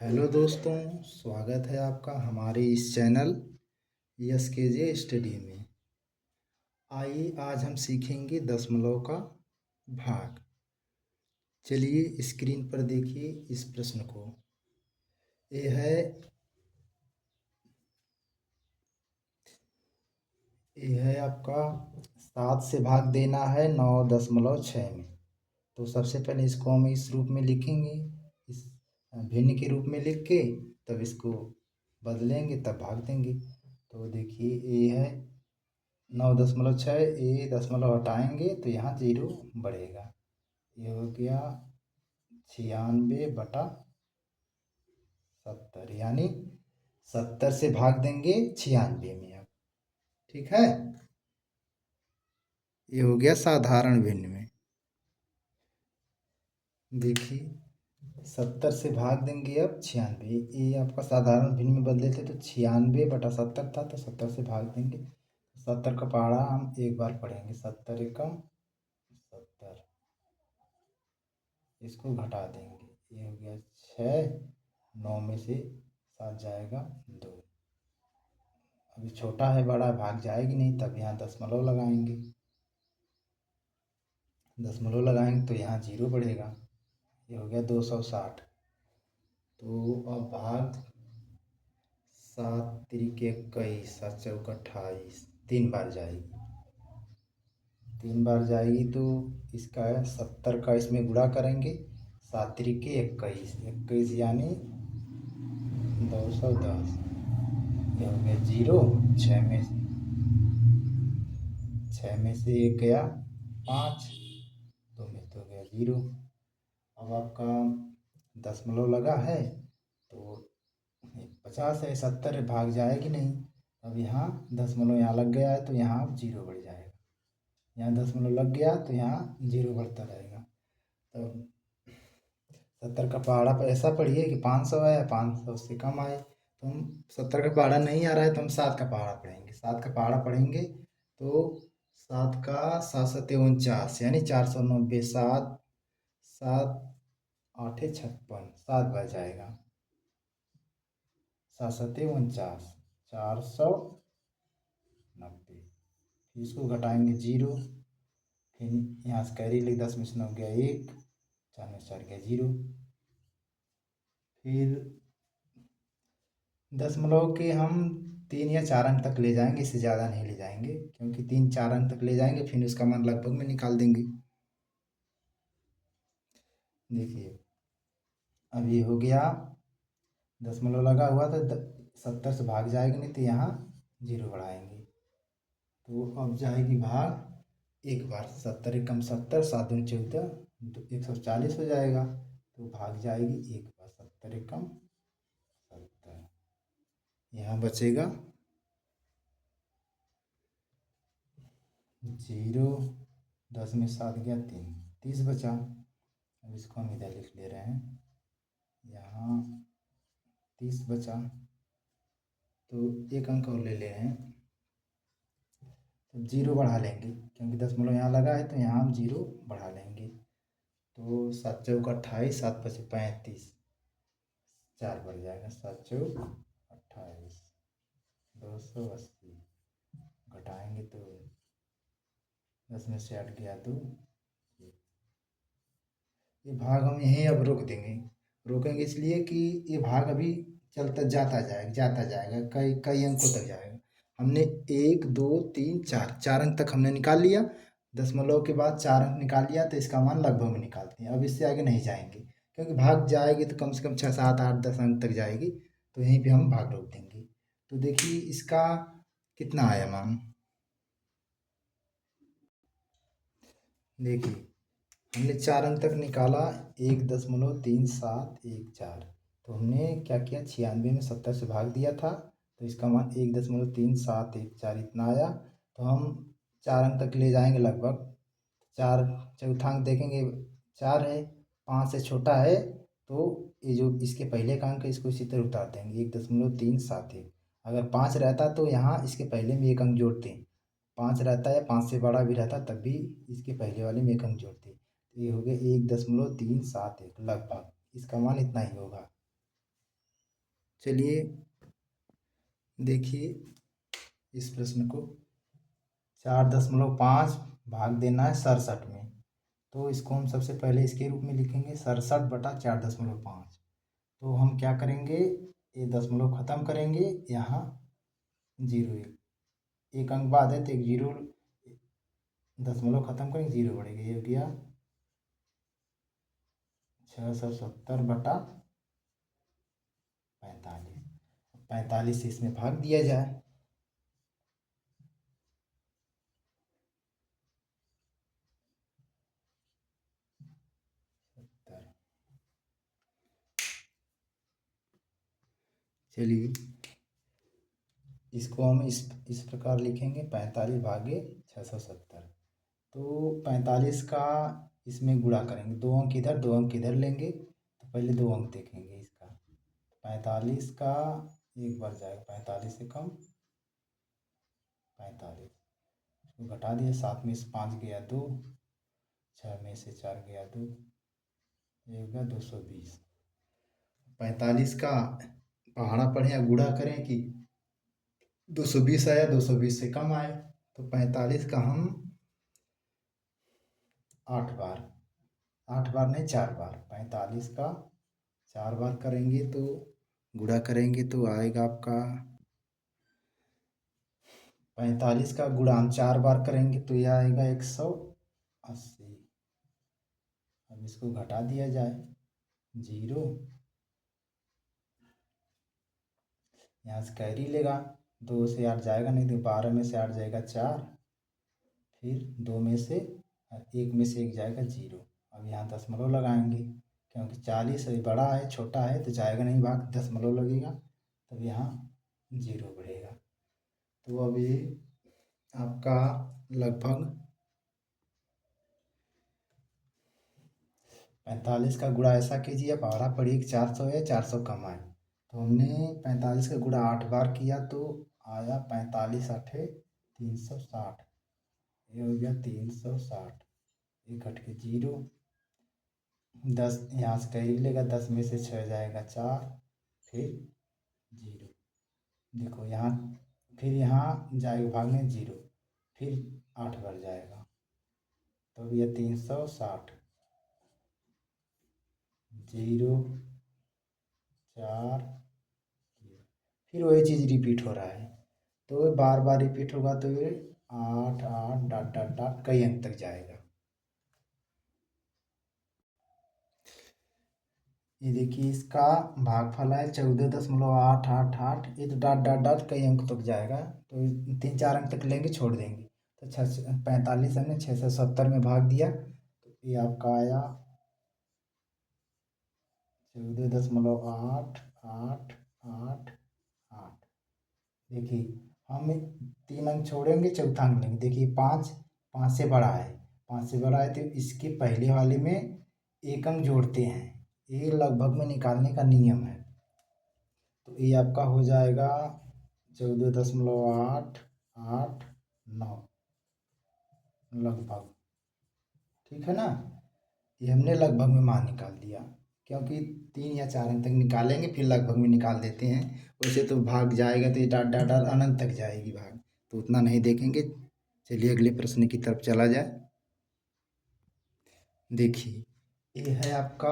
Hello दोस्तों, स्वागत है आपका हमारे इस चैनल SKJ स्टडी में। आइए आज हम सीखेंगे दशमलव का भाग। चलिए स्क्रीन पर देखिए इस प्रश्न को। ये है आपका 7 से भाग देना है 9.6 में। तो सबसे पहले इसको हम इस रूप में लिखेंगे, इस भिन्न के रूप में लिख के तब इसको बदलेंगे, तब भाग देंगे। तो देखिए ये है 9.6, ये दशमलव हटाएंगे तो यहाँ 0 बढ़ेगा। ये हो गया 96/70, यानी 70 से भाग देंगे 96 में। अब ठीक है, ये हो गया साधारण भिन्न में। देखिए 70 से भाग देंगे अब 96, ये आपका साधारण भिन्न में बदले थे तो 96/70 था, तो 70 से भाग देंगे। 70 का पहाड़ा हम एक बार पढ़ेंगे, 70 एकम 70, इसको घटा देंगे। ये हो गया 6, 9 में से 7 जाएगा 2। अभी छोटा है बड़ा भाग जाएगी नहीं, तब यहाँ दशमलव लगाएंगे। दशमलव लगाएंगे तो यहाँ 0 बढ़ेगा। ये हो गया 260। तो अब भाग 7 तिरिक 21, 7 चौक 28, 3 बार जाएगी। 3 बार जाएगी तो इसका 70 का इसमें गुणा करेंगे। 7 तिरिक 21, 21 यानी 210। ये हो गया 0, 6 में से 1 गया 5, 2 में तो गया 0। अब आपका दशमलव लगा है तो 50 है, 70 भाग जाएगी नहीं। अब यहाँ दशमलव यहाँ लग गया है तो यहाँ अब 0 बढ़ जाएगा। यहाँ दशमलव लग गया तो यहाँ 0 बढ़ता रहेगा। तो 70 का पहाड़ा पर ऐसा पढ़िए कि 500 है, 500 से कम आए। तो हम 70 का पहाड़ा नहीं आ रहा है तो हम 7 का पहाड़ा पढ़ेंगे। 7 का पहाड़ा पढ़ेंगे तो 7 का 7 सत्ते 49, यानी 490। 7 7 8 56, 7 बार जाएगा। 7 सत्ते 49, 490। फिर इसको घटाएंगे 0, फिर यहाँ से कैरी लिख, 10 में से 9 गया 1, 4 में से 4 गया 0। फिर दशमलव के हम 3 या 4 अंक तक ले जाएंगे, इससे ज़्यादा नहीं ले जाएंगे, क्योंकि 3-4 अंक तक ले जाएंगे फिर उसका मान लगभग में निकाल देंगे। देखिए अब ये हो गया, दशमलव लगा हुआ था 70 से भाग जाएगी नहीं तो यहाँ 0 बढ़ाएंगे। तो अब जाएगी भाग एक बार। 70 एकम 70, 7 दूनी 14, 140 हो जाएगा। तो भाग जाएगी एक बार, 70 एकम 70। यहाँ बचेगा 0, 10 में 7 गया 3, 30 बचा। अब इसको हम इधर लिख ले रहे हैं, यहाँ 30 बचा। तो एक अंक और ले ले रहे हैं, तो 0 बढ़ा लेंगे, क्योंकि दशमलव यहाँ लगा है तो यहाँ हम 0 बढ़ा लेंगे। तो 7 चौक 28, 7 पचे 35, 4 बढ़ जाएगा। 7 चौक 28, 280। घटाएंगे तो 10 में से 8 गया 2। ये भाग हम यहीं अब रोक देंगे। रोकेंगे इसलिए कि ये भाग अभी चलता जाता जाएगा, कई कई अंकों तक जाएगा। हमने 1 2 3 4 4 अंक तक हमने निकाल लिया। दशमलव के बाद 4 अंक निकाल लिया तो इसका मान लगभग में निकालते हैं। अब इससे आगे नहीं जाएंगे, क्योंकि भाग जाएगी तो कम से कम 6 7 8 10 अंक तक जाएगी। तो यहीं पे हम भाग रोक देंगे। तो देखिए इसका कितना आया मान। देखिए हमने 4 अंक तक निकाला, 1.3714। तो हमने क्या किया, 96 में 70 से भाग दिया था तो इसका मान 1.3714 इतना आया। तो हम 4 अंक तक ले जाएंगे लगभग। 4 चौथा अंक देखेंगे 4 है, 5 से छोटा है तो ये जो इसके पहले का अंक है इसको इसी तरह उतार देंगे, 1.371। अगर 5 रहता तो यहाँ इसके पहले में एक अंक जोड़ते। 5 रहता है, 5 से बड़ा भी रहता तब भी इसके पहले वाले में एक अंक जोड़ते। तो ये हो गया 1.371 लगभग, इसका मान इतना ही होगा। चलिए देखिए इस प्रश्न को, 4.5 भाग देना है 67 में, तो इसको हम सबसे पहले इसके रूप में लिखेंगे 67/4.5। तो हम क्या करेंगे, ये दशमलव खत्म करेंगे, यहाँ 0 एक अंक बाद है तो एक 0, दशमलव खत्म करेंगे 0 बढ़ेगा, ये हो गया 670/45। 45 से इसमें भाग दिया जाए, चलिए इसको हम इस प्रकार लिखेंगे 45 भागे 670। तो 45 का इसमें गुणा करेंगे, 2 अंक इधर 2 अंक इधर लेंगे, तो पहले 2 अंक देखेंगे इसका। 45 का एक बार जाएगा, 45 से कम 45, इसको घटा दिया, 7 में से 5 गया 2, 6 में से 4 गया 2, ये होगा 220। 45 का पहाड़ा पढ़े या गुणा करें कि 220 आया, 220 से कम आए, तो 45 का हम 8 बार, 8 बार नहीं 4 बार, 45 का 4 बार करेंगे तो गुणा करेंगे तो आएगा आपका 45 का गुणा हम 4 बार करेंगे तो यह आएगा 180। अब इसको घटा दिया जाए, 0, यहाँ से कैरी लेगा, 2 से 8 जाएगा नहीं, तो 12 में से 8 जाएगा 4, फिर 2 में से 1 में से 1 जाएगा 0। अब यहाँ दशमलव लगाएंगे, क्योंकि 40 बड़ा है छोटा है तो जाएगा नहीं भाग, दशमलव लगेगा, तब यहाँ 0 बढ़ेगा। तो अभी आपका लगभग 45 का गुणा ऐसा कीजिए, आप आरा पढ़िए कि 400 है, 400 कम आए, तो हमने 45 का गुणा 8 बार किया तो आया 45 8 360, ये हो गया 360, ये कट के 0, 10 यहाँ से कैरी लेगा, 10 में से 6 जाएगा 4, फिर 0, देखो यहाँ, फिर यहाँ जाएगा भागने 0, फिर 8 बार जाएगा, तो यह 360, 0 4, फिर वही चीज़ रिपीट हो रहा है, तो बार बार रिपीट होगा तो ये 8 8 डॉट डॉट डॉट कई अंक तक जाएगा। ये देखिए इसका भागफल है 14.888, ये तो डॉट डॉट डॉट कई अंक तक जाएगा, तो 3 4 अंक तक लेंगे छोड़ देंगे, तो 45 हमने 670 में भाग दिया, तो ये आपका आया 14.888। देखिए हम 3 अंक छोड़ेंगे, चौथा अंक लेंगे, देखिए 5 5 से बड़ा है, 5 से बड़ा है तो इसके पहले वाले में एक अंक जोड़ते हैं, ये लगभग में निकालने का नियम है, तो ये आपका हो जाएगा 14.889 लगभग, ठीक है ना। ये हमने लगभग में मान निकाल दिया, क्योंकि 3 या 4 अंक तक निकालेंगे फिर लगभग में निकाल देते हैं, वैसे तो भाग जाएगा तो ये डाट डाट डाट अनंत तक जाएगी भाग, तो उतना नहीं देखेंगे। चलिए अगले प्रश्न की तरफ चला जाए। देखिए ये है आपका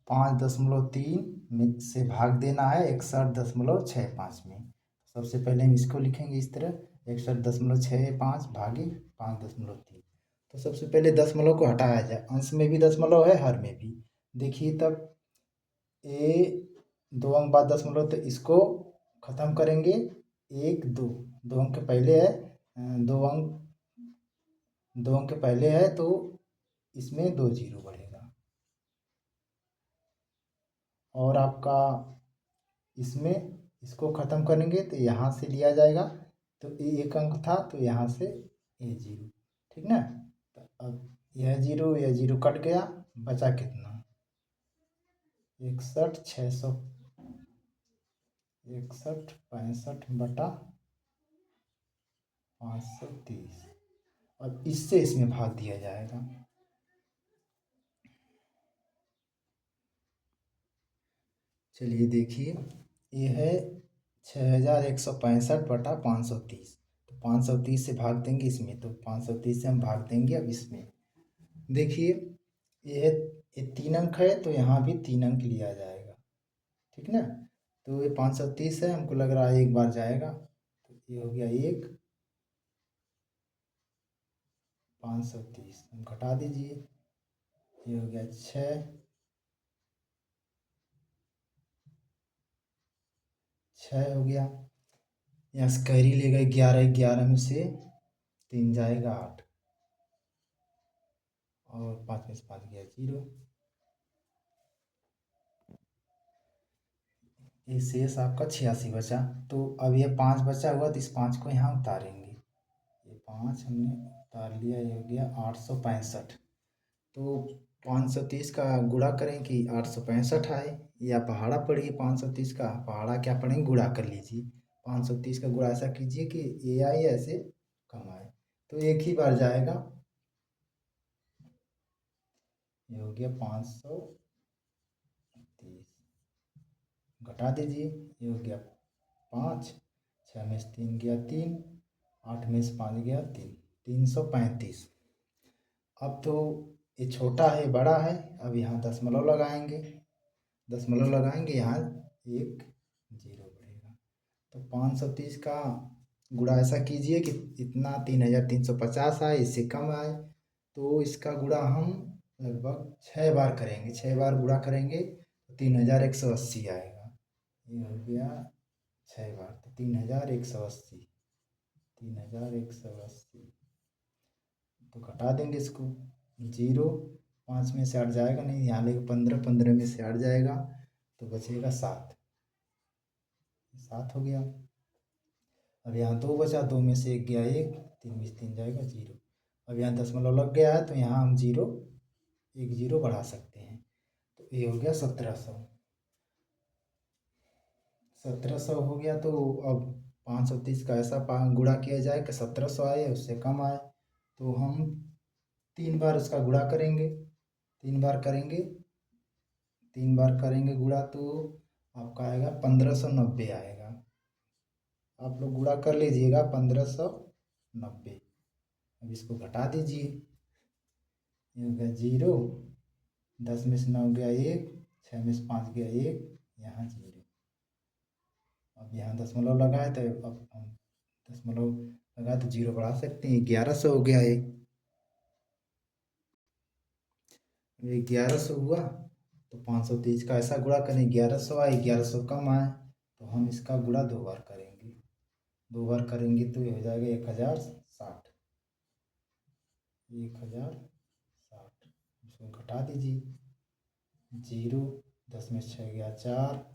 5.3 में से भाग देना है 61.65 में, सबसे पहले हम इसको लिखेंगे इस तरह 61.65 भागे 5.3, तो सबसे पहले दशमलव को हटाया जाए, अंश में भी दशमलव है हर में भी, देखिए तब ए 2 अंक बाद दशमलव, तो इसको खत्म करेंगे 1 2, 2 अंक के पहले है, 2 अंक 2 अंक के पहले है तो इसमें 2 0 बढ़ेगा, और आपका इसमें इसको ख़त्म करेंगे तो यहाँ से लिया जाएगा, तो ये 1 अंक था तो यहाँ से ये 0, ठीक ना। तो अब यह 0 यह 0 कट गया, बचा कितना 61 600 61 65/530, और इससे इसमें भाग दिया जाएगा। चलिए देखिए ये है 6165/530। तो 530 से भाग देंगे इसमें, तो 530 से हम भाग देंगे अब इसमें। देखिए ये है, ये 3 अंक है तो यहाँ भी 3 अंक लिया जाएगा, ठीक ना। तो ये 530 है, हमको लग रहा है एक बार जाएगा, तो ये हो गया 1, 530 हम घटा दीजिए, ये हो गया 6 हो गया। यहाँ से कैरी ले गए 11, 11 में से 3 जाएगा 8, और 5 में से 5 गया 0। ये शेष आपका 86 बचा। तो अब ये 5 बचा हुआ, तो इस 5 को यहाँ उतारेंगे, ये 5 हमने उतार लिया, ये हो गया 865। तो 530 का गुणा करें कि 865 आए, या पहाड़ा पढ़िए 530 का, पहाड़ा क्या पढ़ेंगे, गुणा कर लीजिए। 530 का गुणा ऐसा कीजिए कि ये आए ऐसे कम आए, तो एक ही बार जाएगा, ये हो गया 530, घटा दीजिए, ये हो गया 5, 6 में से 3 गया 3, 8 में से 5 गया 3, 335। अब तो ये छोटा है बड़ा है, अब यहाँ दशमलव लगाएंगे, दशमलव लगाएंगे, यहाँ एक 0 बढ़ेगा। तो 530 का गुणा ऐसा कीजिए कि इतना 3350 आए, इससे कम आए, तो इसका गुणा हम लगभग 6 बार करेंगे, 6 बार गुणा करेंगे तो 3180 आएगा, ये हो गया 6 बार, तो 3180, 3180। तो घटा देंगे इसको, 0, 5 में से 8 जाएगा नहीं, यहाँ लेके 15, 15 में से 8 जाएगा, तो बचेगा 7, 7 हो गया। अब यहाँ 2 बचा, 2 में से 1 गया 1, 3 में से 3 जाएगा 0। अब यहाँ दशमलव लग गया है, तो यहाँ हम 0, 1 0 बढ़ा सकते हैं, तो ये हो गया 1700। 1700 हो गया, तो अब 530 का ऐसा गुणा किया जाए कि 1700 आए, उससे कम आए, तो हम 3 बार उसका गुणा करेंगे, 3 बार करेंगे, 3 बार करेंगे गुणा, तो आपका आएगा 1590 आएगा। आप लोग गुणा कर लीजिएगा 1590। अब इसको घटा दीजिए, ये हो गया 0, 10 में से 9 गया 1, 6 में से 5 गया 1, यहाँ 0। अब यहाँ दशमलव लगाए, तो अब हम दशमलव लगाए तो 0 बढ़ा सकते हैं, 1100 हो गया। 1100 हुआ, तो 530 का ऐसा गुणा करें, 1100 आए, 1100 कम आए, तो हम इसका गुणा 2 बार करेंगे, 2 बार करेंगे तो ये हो जाएगा 1060, 1060। इसको घटा दीजिए, 0, 10 में 6 गया 4,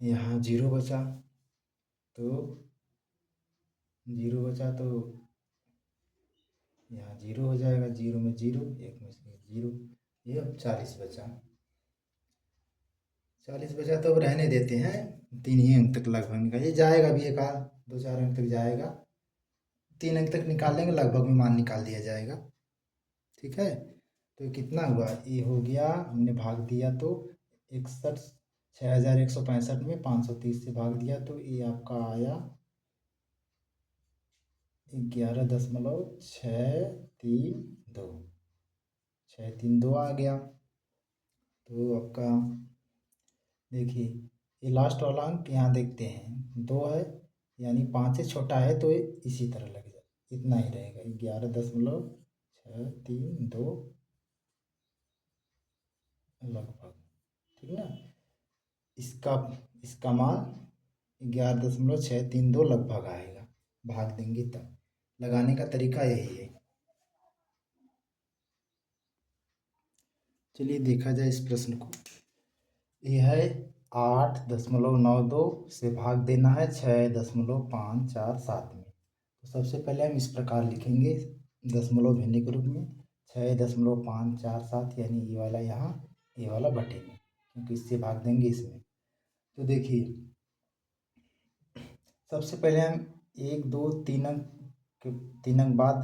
यहाँ 0 बचा, तो 0 बचा, तो यहाँ 0 हो जाएगा, 0 में 0, 1 में से 0, ये अब 40 बचा। 40 बचा तो अब रहने देते हैं, 3 ही अंक तक लगभग निकाल, ये जाएगा भी, एक आध 2 4 अंक तक जाएगा, 3 अंक तक निकाल लेंगे, लगभग में मान निकाल दिया जाएगा, ठीक है। तो ये कितना हुआ, ये हो गया, हमने भाग दिया तो 6165 में 530 से भाग दिया, तो ये आपका आया 11.632, 632 आ गया। तो आपका देखिए, ये लास्ट वाला अंक यहाँ देखते हैं 2 है, यानी 5 से छोटा है, तो ये इसी तरह लग जाए, इतना ही रहेगा, 11.632 लगभग, ठीक ना। इसका इसका मान 11.632 लगभग आएगा, भाग देंगे तब। लगाने का तरीका यही है। चलिए देखा जाए इस प्रश्न को। यह है 8.92 से भाग देना है 6.547 में। तो सबसे पहले हम इस प्रकार लिखेंगे दशमलव भिन्न के रूप में, 6.547, यानी ये वाला यहाँ, ये वाला बटे में, क्योंकि इससे भाग देंगे इसमें। तो देखिए सबसे पहले हम 1 2 3 अंक के 3 अंक बाद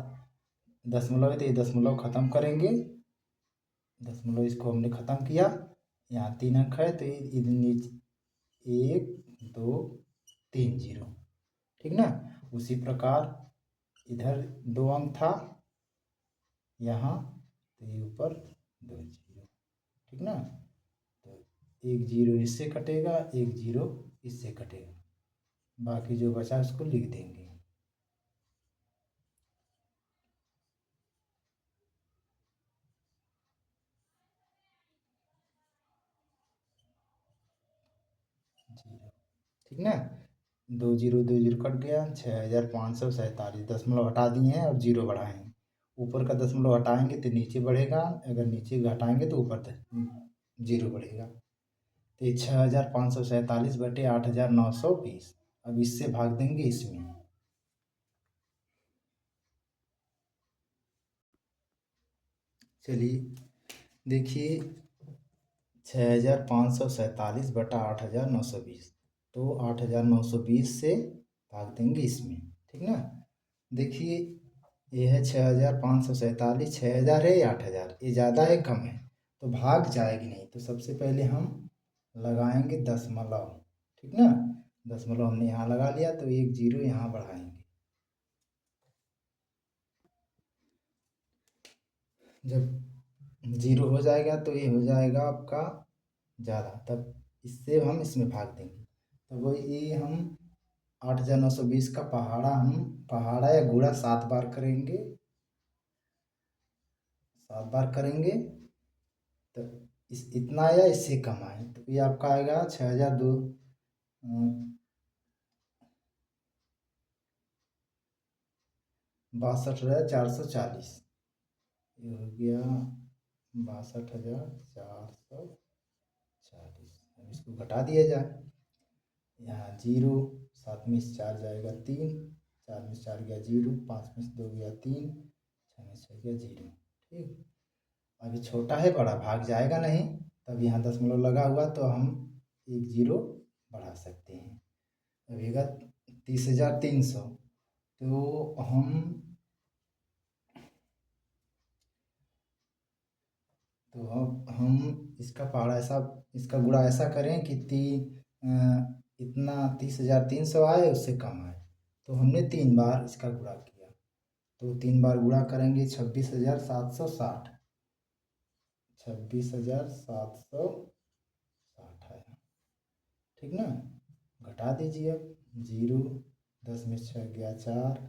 दशमलव है, तो ये दशमलव खत्म करेंगे, दशमलव इसको हमने ख़त्म किया, यहाँ 3 अंक है, तो ये 1 2 3 जीरो, ठीक ना। उसी प्रकार इधर 2 अंक था यहाँ, तो ये ऊपर 2 जीरो, ठीक ना। तो 1 जीरो इससे कटेगा, 1 जीरो इससे कटेगा, बाकी जो बचा उसको लिख देंगे। जीरो, ठीक ना। 2 जीरो कट गया, 6547, दशमलव हटा दिए हैं और जीरो बढ़ाए हैं। ऊपर का दशमलव हटाएंगे तो नीचे बढ़ेगा, अगर नीचे घटाएंगे तो ऊपर जीरो बढ़ेगा। तो ये 6547 बटे 8920, अब इससे भाग देंगे इसमें। चलिए देखिए, 6547 बटा 8920, तो 8920 से भाग देंगे इसमें, ठीक ना। देखिए ये है 6547, 6000 है या 8000, ये ज़्यादा है कम है, तो भाग जाएगी नहीं। तो सबसे पहले हम लगाएंगे दशमलव, ठीक ना। दशमलव हमने यहाँ लगा लिया, तो 1 जीरो यहाँ बढ़ाएंगे। जब जीरो हो जाएगा तो ये हो जाएगा आपका ज़्यादा, तब इससे हम इसमें भाग देंगे। तो वो ये हम 8920 का पहाड़ा या गुणा 7 बार करेंगे, 7 बार करेंगे, तो इस इतना या इससे कम आए, तो ये आपका आएगा 6002, 62,440, ये हो गया 62,440। अब इसको घटा दिया जाए, यहाँ जीरो, 7 में से 4 जाएगा 3, 4 में से 4 गया जीरो, 5 में से 2 गया 3, 6 में से 6 गया जीरो, ठीक। अभी छोटा है बड़ा भाग जाएगा नहीं, तब यहाँ दशमलव लगा हुआ तो हम 1 जीरो बढ़ा सकते हैं। अभी का 30,300, तो हम इसका पहाड़ा ऐसा, इसका गुणा ऐसा करें कि इतना 30,300 आए, उससे कम आए। तो हमने 3 बार इसका गुणा किया, तो 3 बार गुणा करेंगे 26,760, 26,760 आया, ठीक ना। घटा दीजिए अब, जीरो, 10 में से 6 गया 4,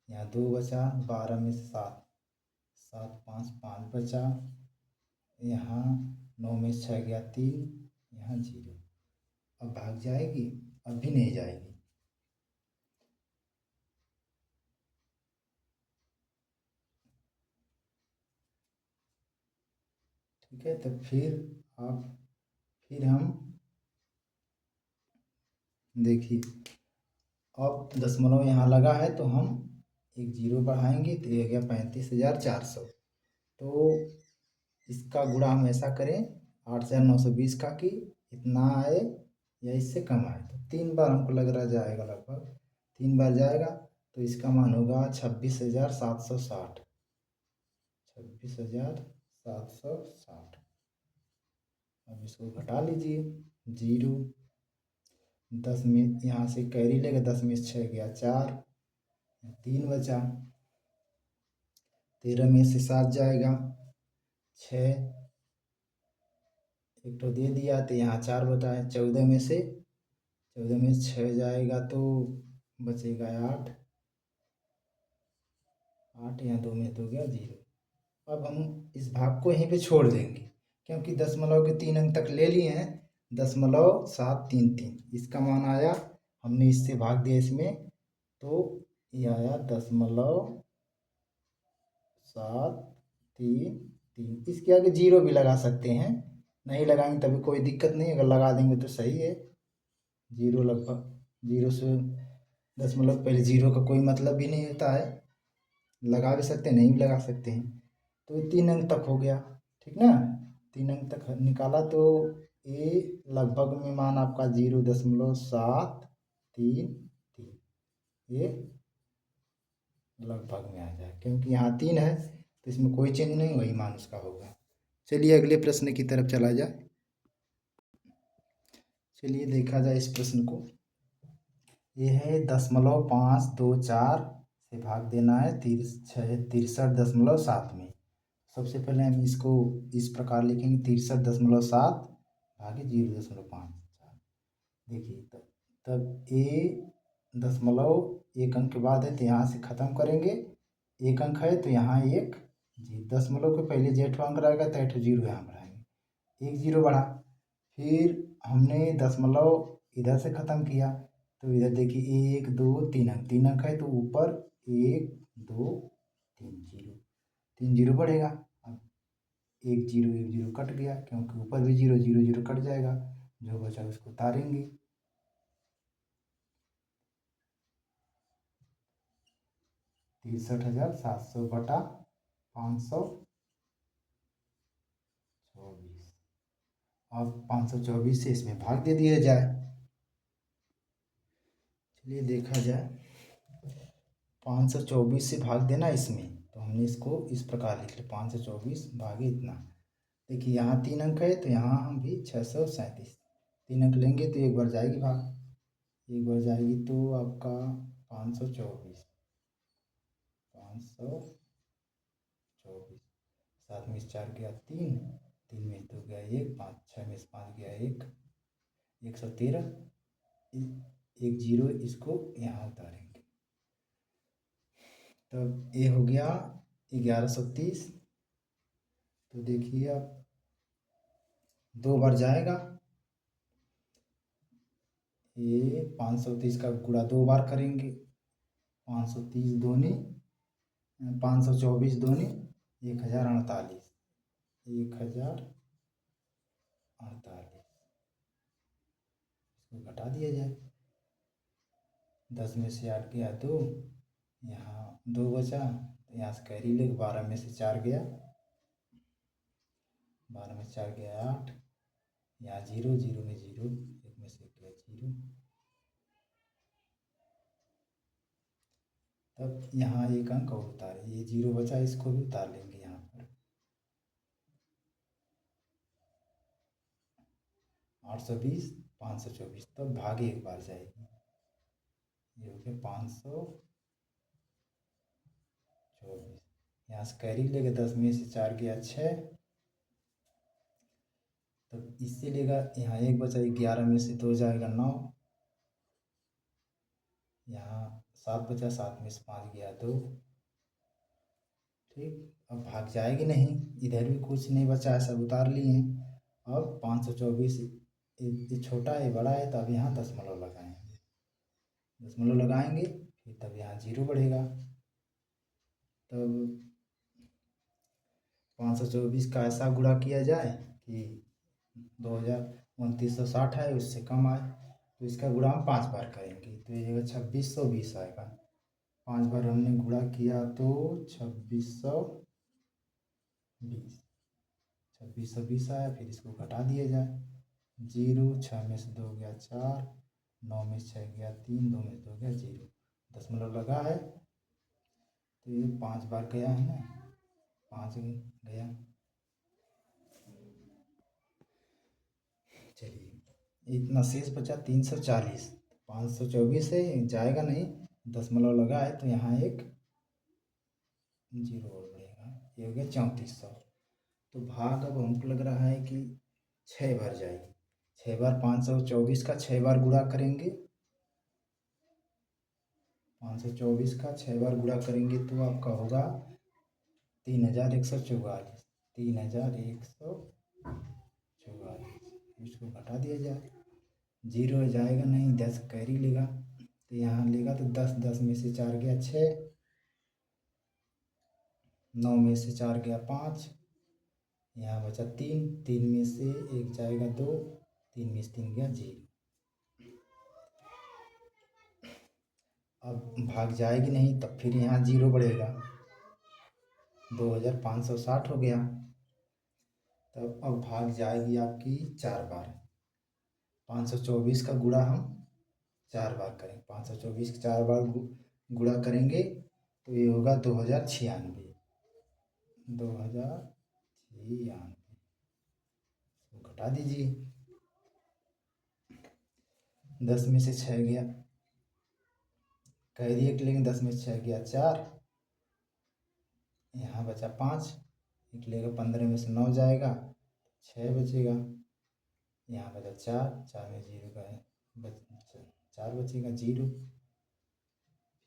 यहाँ 2 बचा, 12 में से 7, 7 5 5 बचा, यहाँ 9 में से 6 गया 3, यहाँ जीरो। अब भाग जाएगी? अब भी नहीं जाएगी। ठीक है, तो फिर हम देखिए, अब दशमलव यहाँ लगा है तो हम 1 जीरो बढ़ाएंगे, तो ये गया 35,400। तो इसका गुणा हम ऐसा करें 8,920 का, कि इतना आए या इससे कम आए। तो 3 बार हमको लग रहा जाएगा, लगभग 3 बार जाएगा, तो इसका मान होगा 26,760, 26,760। अब इसको घटा लीजिए, जीरो, 10 में यहाँ से कैरी लेगा, 10 में से 6 गया 4, 3 बचा, 13 में से 7 जाएगा 6, एक तो दे दिया, तो यहाँ 4 बताए, 14 में से 6 जाएगा तो बचेगा 8, 8 यहाँ 2 में तो गया जीरो। अब हम इस भाग को यहीं पे छोड़ देंगे, क्योंकि दशमलव के 3 अंक तक ले लिए हैं। 0.733 इसका मान आया, हमने इससे भाग दिया इसमें, तो ये आया 0.733। इसके आगे जीरो भी लगा सकते हैं, नहीं लगाएंगे तभी कोई दिक्कत नहीं, अगर लगा देंगे तो सही है। जीरो लगभग, जीरो से दशमलव पहले जीरो का कोई मतलब भी नहीं होता है, लगा भी सकते हैं नहीं भी लगा सकते हैं। तो 3 अंक तक हो गया, ठीक ना। 3 अंक तक निकाला तो ये लगभग में मान आपका 0.733, ये लगभग में आ जाए, क्योंकि यहाँ 3 है तो इसमें कोई चेंज नहीं, वही मान उसका होगा। चलिए अगले प्रश्न की तरफ चला जाए। चलिए देखा जाए इस प्रश्न को। ये है 0.524 से भाग देना है 63.7 में। सबसे पहले हम इसको इस प्रकार लिखेंगे 63.7 भागे 0.5। देखिए तब ए दशमलव एक अंक के बाद है तो यहाँ से ख़त्म करेंगे। एक अंक है तो यहाँ एक जी दशमलव के पहले जेठवा अंक रहेगा तो 8 जीरो यहाँ बढ़ाएंगे, एक जीरो बढ़ा। फिर हमने दशमलव इधर से ख़त्म किया तो इधर देखिए 1 2 3 अंक, 3 अंक है तो ऊपर 1 2 3 जीरो, 3 जीरो बढ़ेगा। अब एक जीरो कट गया क्योंकि ऊपर भी जीरो जीरो जीरो कट जाएगा, जो बचा उसको उतारेंगे। 63,700 बटा 524। अब 524 से इसमें भाग दे दिया जाए। चलिए देखा जाए 524 से भाग देना इसमें, तो हमने इसको इस प्रकार लिख लिया 524 भागे इतना। देखिए यहाँ 3 अंक है तो यहाँ हम भी 637, 3 अंक लेंगे तो एक बार जाएगी भाग, एक बार जाएगी तो आपका 524, 524 सात में 4 गया 3, 3 में तो गया 1, 5 6 में 5 गया 1, 113, एक जीरो इसको यहाँ उतारेंगे। तब ये हो गया 1130। तो देखिए आप 2 बार जाएगा, ये 530 का गुणा 2 बार करेंगे, 530 दूनी 524 दूनी 1048, 1048 इसको घटा दिया जाए। 10 में से 8 गया 2, यहाँ 2 बचा तो यहाँ से कैरी ले, 12 में से 4 गया, 12 में 4 गया 8, यहाँ जीरो जीरो में जीरो, एक में से गया जीरो। तब यहाँ एक अंक और उतारे, ये जीरो बचा इसको भी उतार लेंगे यहाँ पर। 820 524, तब भागे एक बार जाएगी, ये हो गया 524। यहाँ से कैरी लेगा, 10 में से 4 गया 6, तब इससे लेगा यहाँ एक बचा, 11 में से 2 जाएगा 9, यहाँ 7 बचा, 7 में से 5 गया 2। ठीक, अब भाग जाएगी नहीं, इधर भी कुछ नहीं बचा है, सब उतार लिए हैं। अब 524 ये छोटा है बड़ा है, तब यहाँ दशमलव लगाएंगे, दशमलव लगाएंगे फिर तब यहाँ जीरो बढ़ेगा। तब 524 का ऐसा गुणा किया जाए कि 2960 है उससे कम आए, तो इसका गुणा हम 5 बार करेंगे तो ये 2620 आएगा। 5 बार हमने गुणा किया तो 2620 आया। फिर इसको घटा दिया जाए, जीरो 6 में से 2 गया 4, 9 में से 6 गया 3, 2 में से 2 गया जीरो, दशमलव लगा है तो ये 5 बार गया है ना, 5 गया। चलिए इतना शेष बचा 340, 524 से जाएगा नहीं, दशमलव लगा है तो यहाँ एक जीरो और बढ़ेगा, ये हो गया 3400। तो भाग अब हमको लग रहा है कि 6 बार जाएगी, 6 बार 524 का 6 बार गुणा करेंगे, 524 का 6 बार गुणा करेंगे तो आपका होगा 3144, 3144। इसको घटा दिया जाए, जीरो जाएगा नहीं, 10 कैरी लेगा तो यहाँ लेगा तो 10, 10 में से 4 गया 6, 9 में से 4 गया 5, यहाँ बचा 3, 3 में से 1 जाएगा 2, 3 में से 3 गया जीरो। अब भाग जाएगी नहीं तब फिर यहाँ जीरो बढ़ेगा, 2560 हो गया। तब अब भाग जाएगी आपकी 4 बार, 524 का गुणा हम 4 बार करेंगे, 524 का 4 बार गुणा करेंगे तो ये होगा 2096, 2096 घटा दीजिए। 10 में से 6 गया, कैरी 1 लेंगे, 10 में से 6 गया 4, यहाँ बचा 5, 1 लेगा, 15 में से 9 जाएगा, 6 बचेगा, यहाँ बचा 4, 4 में 0 का है, 4 बचेगा 0,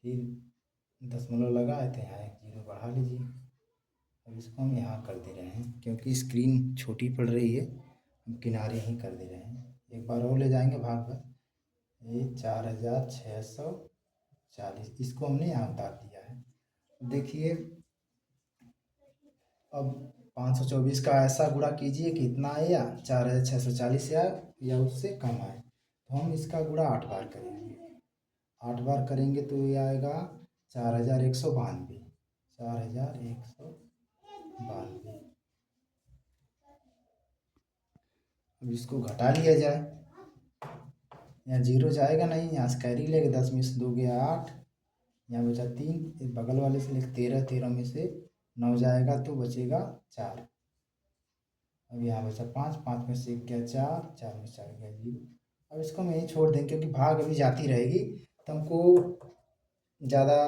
फिर दशमलव लगाए थे, यहाँ 1 0 बढ़ा लीजिए। अब इसको हम यहाँ कर दे रहे हैं, क्योंकि स्क्रीन छोटी पड़ रही है, हम किनारे ही कर दे रहे हैं। एक बार और ले जाएंगे भाग पर, ये 4640, इसको हमने यहाँ उतार दिया है। देखिए अब 524 का ऐसा गुणा कीजिए कि इतना आया, 4640 या उससे कम आए, तो हम इसका गुणा 8 बार करेंगे। 8 बार करेंगे तो ये आएगा 4192, 4192। अब इसको घटा लिया जाए, यहाँ 0 जाएगा नहीं, यहाँ से कैरी लेके 10 में से 2 गया 8, यहाँ बचा 3, बगल वाले से लेके 13, 13 में से 9 जाएगा तो बचेगा 4। अब यहाँ बचा 5, 5 में से 1 गया 4, 4 में 4 गया 0। अब इसको हम यहीं छोड़ देंगे, क्योंकि भाग अभी जाती रहेगी, तो हमको ज़्यादा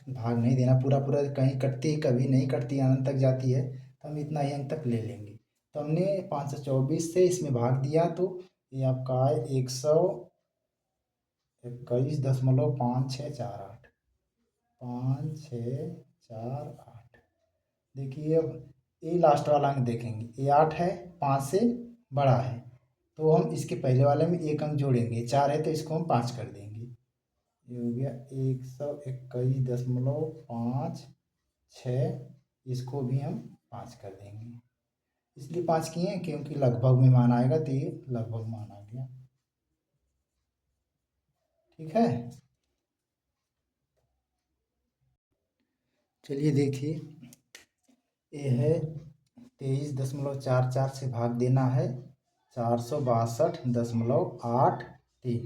भाग नहीं देना, पूरा पूरा कहीं कटती कभी नहीं कटती, अनंत तक जाती है, तो हम इतना ही अंक तक ले लेंगे। तो हमने 524 से इसमें भाग दिया, तो ये आपका है 121.5648, 5648। देखिए अब ये लास्ट वाला अंक देखेंगे, ये 8 है, 5 से बड़ा है, तो हम इसके पहले वाले में 1 अंक जोड़ेंगे, 4 है तो इसको हम 5 कर देंगे, ये हो गया 121.56, इसको भी हम 5 कर देंगे। इसलिए 5 किए हैं क्योंकि लगभग में मान आएगा, तो ये लगभग मान आ गया। ठीक है, चलिए देखिए, ये है 23.44 से भाग देना है 462.83।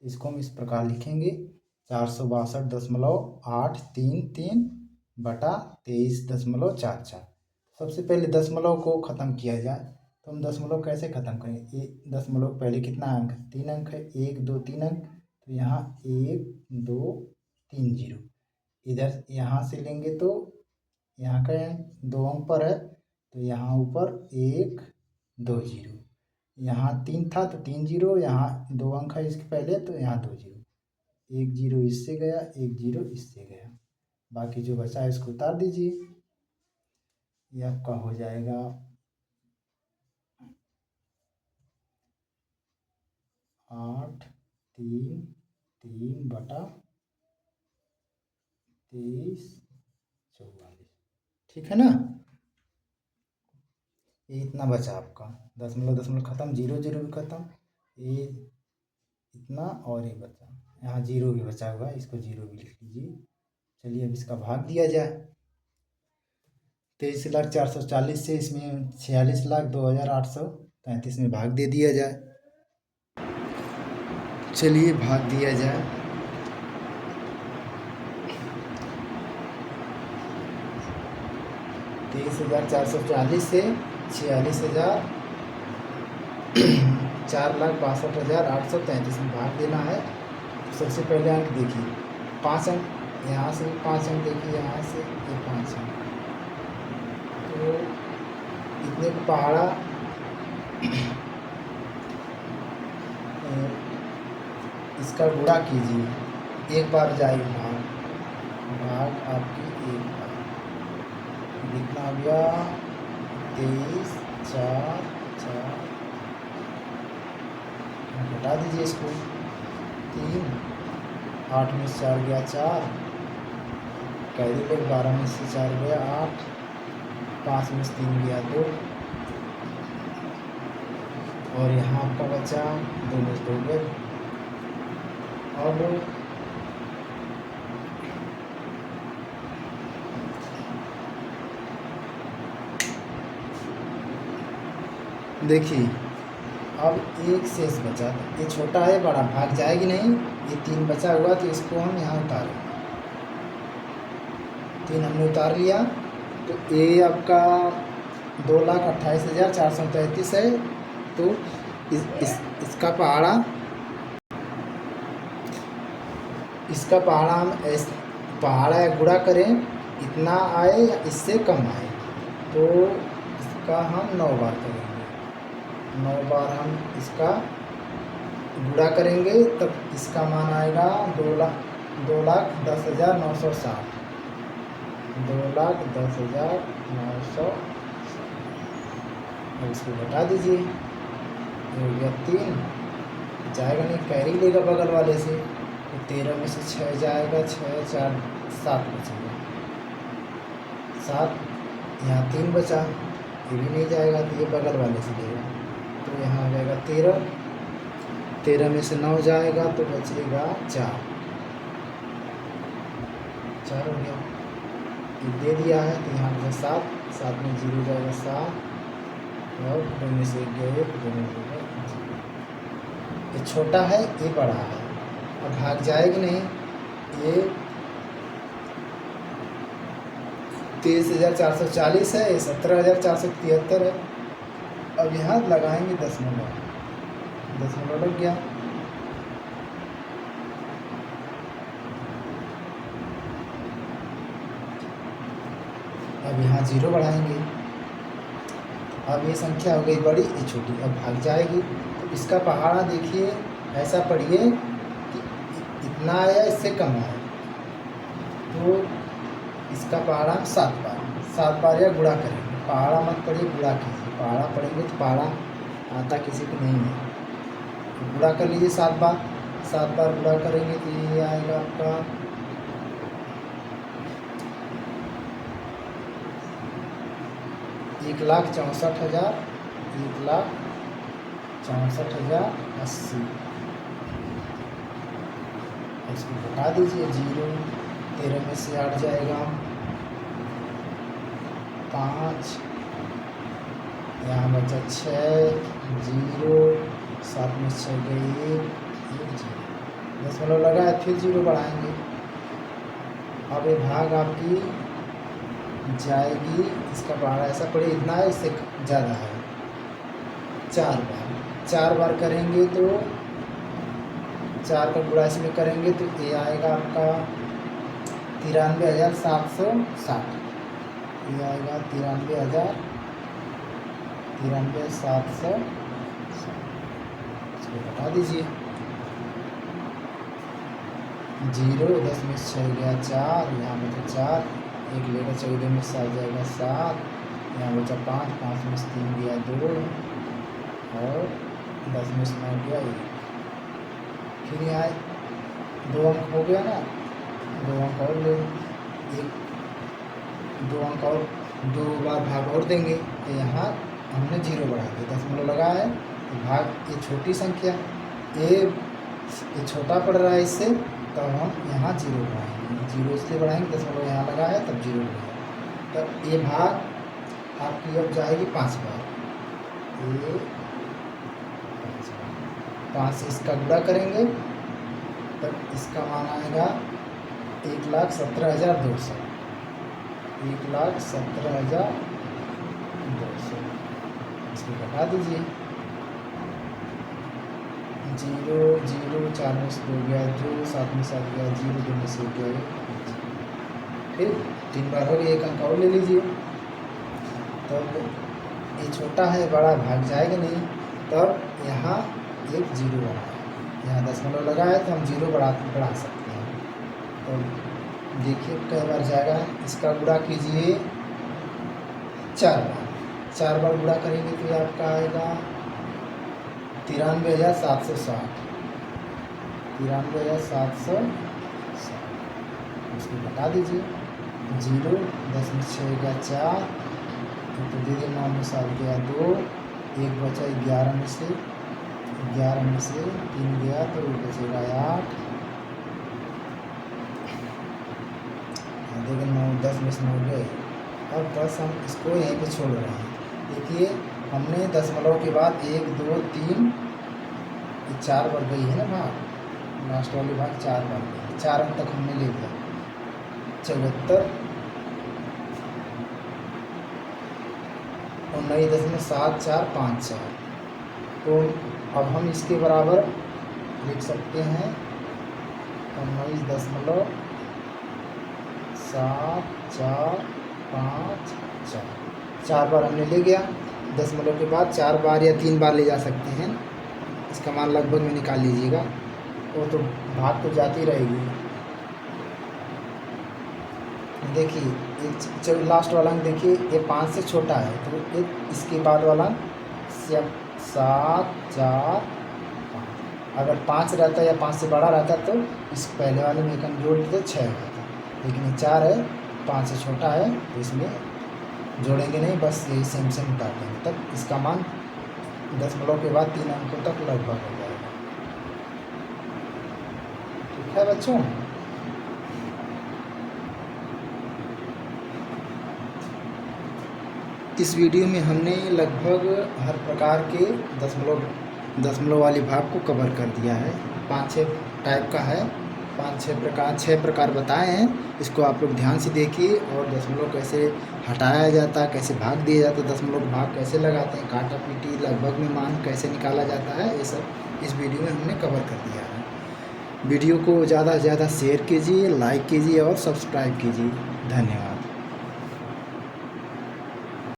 इसको हम इस प्रकार लिखेंगे, 462.833 बटा 23.44। सबसे पहले दशमलव को ख़त्म किया जाए, तो हम दशमलव कैसे ख़त्म करेंगे, ये दशमलव पहले कितना अंक, 3 अंक है, 1 2 3 अंक, तो यहाँ 1 2 3 0, इधर यहाँ से लेंगे तो यहाँ का 2 अंक पर है, तो यहाँ ऊपर 1 2 0, यहाँ 3 था तो 3 0, यहाँ 2 अंक है इसके पहले, तो यहाँ 2 0, 1 0 इससे गया, 1 0 इससे गया, बाकी जो बचा है इसको उतार दीजिए। ये आपका हो जाएगा 833 बटा 2344। ठीक है ना, ये इतना बचा आपका, दशमलव दशमलव खत्म, 0 0 भी खत्म, ये इतना और ये बचा, यहाँ 0 भी बचा हुआ है, इसको 0 भी लिख लीजिए। चलिए अब इसका भाग दिया जाए, 23,440 से इसमें 46,02,833 में भाग दे दिया जाए। चलिए भाग दिया जाए, 23,440 से 46,04,62,833 में भाग देना है। तो सबसे पहले अंक देखिए, 5 अंक, यहाँ से 5 अंक देखिए, यहाँ से ये 5 अंक, तो इतने को पहाड़ा इसका गुणा कीजिए, एक बार जाएगी भाग आपकी एक बार, कितना आ गया 23 4 4, घटा दीजिए इसको, 3 8 में से 4 गया 4, कैरी पर 12 में से 4 गया 8, 5 में से 3 गया 2, और यहाँ आपका बचा 2 में से 2 गया। अब देखिए, अब एक शेष बचा, ये छोटा है बड़ा, भाग जाएगी नहीं, ये 3 बचा हुआ, तो इसको हम यहाँ उतारें, 3 हमने उतार लिया, तो ये आपका 2,28,433 है, तो इसका पहाड़ा इसका पहाड़ा हम ऐसे पहाड़ा गुणा करें इतना आए या इससे कम आए, तो इसका हम 9 बार करेंगे। 9 बार हम इसका गुणा करेंगे तब इसका मान आएगा 2,10,960। 2,10,960। अब इसको बता दीजिए, हो गया 3, जाएगा नहीं, कैरी लेगा बगल वाले से, तो 13 में से 6 जाएगा, 6 4 7 बचेगा, 7 यहाँ 3 बचा, ये भी नहीं जाएगा तो ये बगल वाले से लेगा, तो यहाँ आ जाएगा 13, 13 में से 9 जाएगा तो बचेगा 4 हो गया। ये दे दिया है तो यहाँ पर 7 में 0 जाएगा 7, और 2 में से 1 गया 1, 2 में 2 गया 0। ये छोटा है ये बड़ा है, अब भाग जाएगी नहीं, ये 23,440 है, ये 17,473 है। अब यहाँ लगाएंगे दशमलव लग गया। अब यहाँ 0 बढ़ाएंगे, अब ये संख्या हो गई बड़ी, ये छोटी, अब भाग जाएगी, तो इसका पहाड़ा देखिए ऐसा पढ़िए कि इतना आया इससे कम आया, तो इसका पहाड़ा 7 बार या गुणा करेंगे। पहाड़ा मत पढ़िए, गुणा कीजिए, पहाड़ा पढ़ेंगे तो पहाड़ा आता किसी को नहीं है, तो गुणा कर लीजिए 7 बार गुणा करेंगे तो ये आएगा आपका 1,64,080। इसको बता दीजिए, 0, 13 में से 8 जाएगा 5, यहाँ बचा 6, 0, 7 में 6 गई 1, 0, दशमलव लगा है, फिर 0 बढ़ाएंगे। अब ये भाग आपकी जाएगी, इसका पहाड़ा ऐसा पड़े इतना है, इससे ज़्यादा है, 4 बार करेंगे तो 4 का गुणा इसमें करेंगे तो ये आएगा आपका 93,760। ये आएगा 93,760। इसको बता दीजिए, 0, 10 में 6 गया 4, यहाँ बचा 4, 1 लेगा 14 में 7 जाएगा 7, यहाँ बचा 5 में से 3 गया 2, और 10 में से 9 गया 1। फिर यहाँ 2 अंक हो गया ना, 2 अंक और ले, 2 अंक और 2 बार भाग और देंगे, तो यहाँ हमने 0 बढ़ा दिया, दशमलव लगा है, तो भाग ये छोटी संख्या, ये छोटा पड़ रहा है इससे, तब हम यहाँ 0 बढ़ाएंगे, 0 इसलिए बढ़ाएंगे, दशमलव यहाँ लगा है तब 0 बढ़ाएंगे, तब ये भाग आपकी अब जाएगी 5 बार, ये 5 से इसका गुणा करेंगे तब इसका मान आएगा 1,17,200। 1,17,200। इसको बता दीजिए, 0, 0, 4 में से 2 गया 2, 7 में 7 गया 0, 2 में से 1 गया 1, फिर 3 बार हो गया, 1 अंक और ले लीजिए। तब ये छोटा है बड़ा भाग जाएगा नहीं, तब यहाँ एक 0 बढ़ा है, यहाँ दशमलव लगा है तो हम 0 बढ़ा सकते हैं। तो देखिए कई बार जाएगा, इसका गुणा कीजिए 4 बार गुणा करेंगे तो ये आपका आएगा 93,760। 93,760। इसको बता दीजिए, 0, 10 में 6 गया 4, तो दे दे 9 में 7 गया 2, 1 बचा 11 में से 3 गया तो बचेगा 8, देखिए 9, 10 में से 9 गए। अब बस हम इसको यहीं पे छोड़ रहे हैं। देखिए हमने दशमलव के बाद 1, 2, 3, 4 बार गई है ना भाग, लास्ट वाली भाग 4 बार गई, 4 अंक तक हमने ले लिया, 74, 19,745। तो अब हम इसके बराबर लिख सकते हैं 19.745 4 बार हमने ले गया। दशमलव के बाद 4 बार या 3 बार ले जा सकते हैं। इसका मान लगभग में निकाल लीजिएगा, वो तो भाग तो जाती रहेगी। देखिए ये लास्ट वाला देखिए, ये 5 से छोटा है, तो एक इसके बाद वाला 7 4 5। अगर 5 रहता या 5 से बड़ा रहता तो इस पहले वाले में एक हम जोड़ देते 6 होता, लेकिन ये 4 है, 5 से छोटा है, तो इसमें जोड़ेंगे नहीं, बस यही सेम सेम काटेंगे, तब इसका मान दशमलव के बाद 3 अंकों तक लगभग हो जाएगा। ठीक है बच्चों। इस वीडियो में हमने लगभग हर प्रकार के दशमलव वाले भाग को कवर कर दिया है। 5-6 टाइप का है, 6 प्रकार बताए हैं। इसको आप लोग ध्यान से देखिए, और दशमलव कैसे हटाया जाता है, कैसे भाग दिया जाता है, दशमलव भाग कैसे लगाते हैं, काटा पीटी लगभग में मान कैसे निकाला जाता है, ये सब इस वीडियो में हमने कवर कर दिया है। वीडियो को ज़्यादा से ज़्यादा शेयर कीजिए, लाइक कीजिए और सब्सक्राइब कीजिए। धन्यवाद।